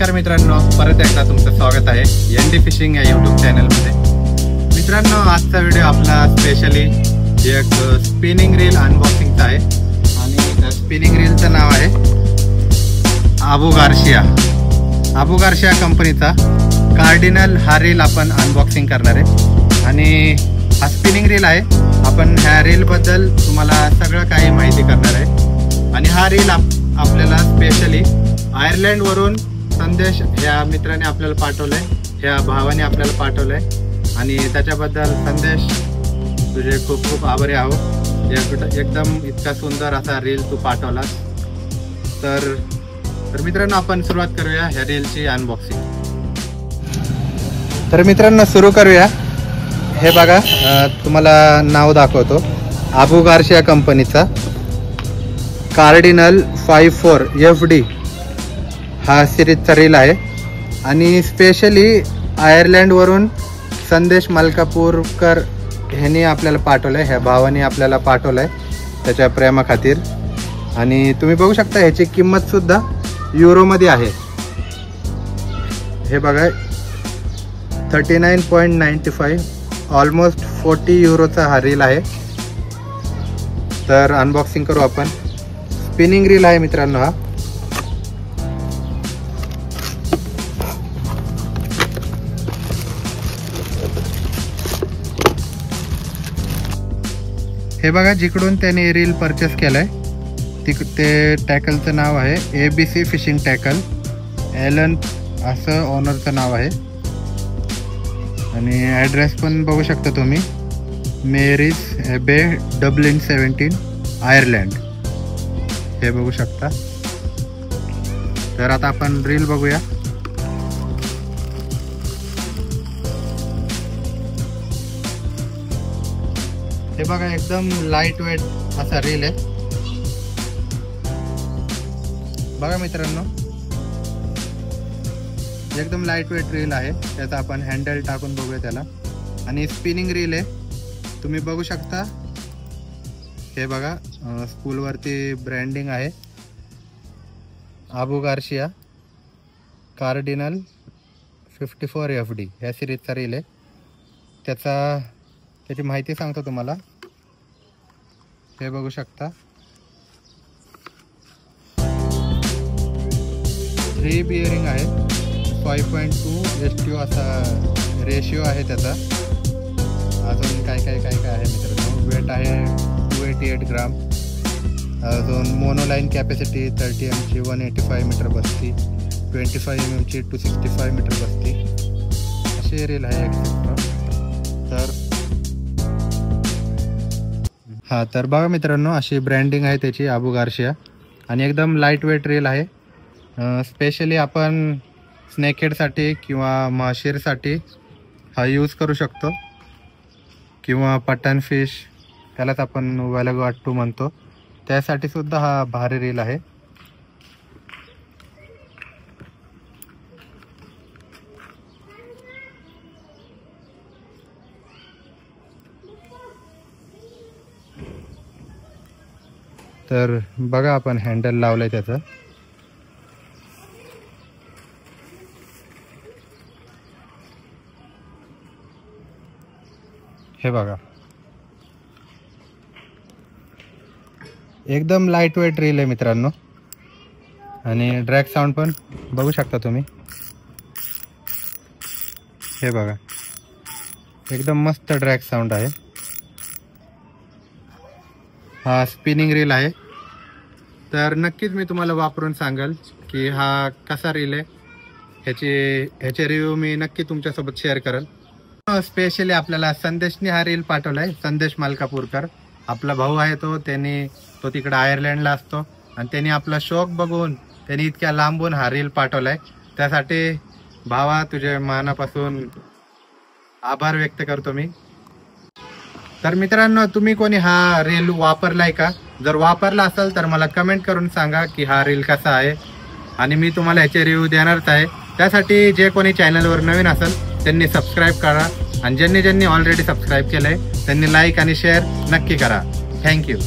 नमस्कार मित्रांनो, परत एकदा तुमचं स्वागत आहे एनडी फिशिंग या यूट्यूब चॅनलमध्ये। मित्रांनो, आजचा व्हिडिओ आपला स्पेशली एक स्पिनिंग रील अनबॉक्सिंगचा आहे आणि त्या स्पिनिंग रीलचं नाव आहे आबू गार्शिया कंपनीचा कार्डिनल हा रील आपण अनबॉक्सिंग करणार आहे आणि हा स्पिनिंग रील आहे। आपण ह्या रीलबद्दल तुम्हाला सगळं काही माहिती करणार आहे आणि हा रील आपल्याला स्पेशली आयर्लंड वरून संदेश ह्या मित्राने आपल्याला पाठवलाय, ह्या भावाने आपल्याला पाठवलाय आणि त्याच्याबद्दल संदेश तुझे खूप खूप आभारी आहोत। एकदम इतका सुंदर असा रील तू पाठवलास। तर मित्रांनो, आपण सुरुवात करूया ह्या रीलची अनबॉक्सिंग। तर मित्रांनो, सुरू करूया। हे बघा, तुम्हाला नाव दाखवतो आबू गार्शिया कंपनीचा कार्डिनल 54 FD हा सिरीजचा रील आहे आणि स्पेशली आयर्लंड वरून संदेश मलकापूरकर ह्यांनी आपल्याला पाठवलंय, ह्या भावाने आपल्याला पाठवलंय त्याच्या प्रेमाखातीर। आणि तुम्ही बघू शकता ह्याची किंमत सुद्धा युरोमध्ये आहे। हे बघा, 39.95 ऑलमोस्ट 40 युरोचा हा रील आहे। तर अनबॉक्सिंग करू आपण। स्पिनिंग रील आहे मित्रांनो हा। हे बघा, जिकडून त्याने रील परचेस केलाय ते टॅकलचं नाव आहे ABC फिशिंग टॅकल, एलन असं ओनरचं नाव आहे। आणि ॲड्रेस पण बघू शकता तुम्ही, मेरीज बे डब्लिन 17 आयर्लंड, हे बघू शकता। तर आता आपण रील बघूया। हे बघा, एकदम लाईट वेट असा रील आहे। बघा मित्रांनो, एकदम लाईट वेट रील आहे। त्याचा आपण हँडल टाकून बघूया त्याला। आणि स्पिनिंग रील आहे, तुम्ही बघू शकता। हे बघा, स्कूलवरती ब्रँडिंग आहे आबू गार्शिया कार्डिनल 54 FD ह्या सिरीजचा रील आहे। त्याची माहिती सांगतो तुम्हाला। हे बघू शकता, 3 बिअरिंग आहे, 5.2 STO असा रेशिओ आहे त्याचा। अजून काय आहे मित्रांनो, वेट आहे 288 ग्राम। अजून मोनोलाईन कॅपॅसिटी 30 mची 185 मीटर बसती, 25 mmची 265 मीटर बसती, असे रील आहे एक्सेट्रा। तर बघा मित्रांनो, अशी ब्रँडिंग आहे त्याची आबू गार्शिया आणि एकदम लाईट वेट रील आहे। स्पेशली आपण स्नेकहेडसाठी किंवा माशीरसाठी हा यूज करू शकतो किंवा पटन फिश, त्यालाच आपण वेलगाटू म्हणतो, त्यासाठी सुद्धा हा भारी रील आहे। तर बघा, आपण हँडल लावलंय त्याचं। हे बघा, एकदम लाईट वेट रील आहे मित्रांनो। आणि ड्रॅग साऊंड पण बघू शकता तुम्ही। हे बघा, एकदम मस्त ड्रॅग साऊंड आहे। हा स्पिनिंग रील आहे। तर नक्कीच मी तुम्हाला वापरून सांगाल की हा कसा रील आहे। ह्याचे रिव्ह्यू मी नक्की तुमच्यासोबत शेअर करेल। स्पेशली आपल्याला संदेशने हा रील पाठवलाय, संदेश मलकापूरकर आपला भाऊ आहे तो तिकडे आयर्लंडला असतो आणि त्यांनी आपला शौक बघून त्यांनी इतक्या लांबून हा रील पाठवलाय। त्यासाठी भावा, तुझे मनापासून आभार व्यक्त करतो मी। तर मित्रांनो, तुम्ही कोणी हा रील वापरलाय का? जर वापरला असेल तर मला कमेंट करून सांगा की हा रील कसा आहे आणि मी तुम्हाला ह्याचे रिव्ह्यू देणारच आहे। त्यासाठी जे कोणी चॅनलवर नवीन असेल त्यांनी सबस्क्राईब करा आणि ज्यांनी ऑलरेडी सबस्क्राईब केलंय त्यांनी लाईक आणि शेअर नक्की करा। थँक्यू।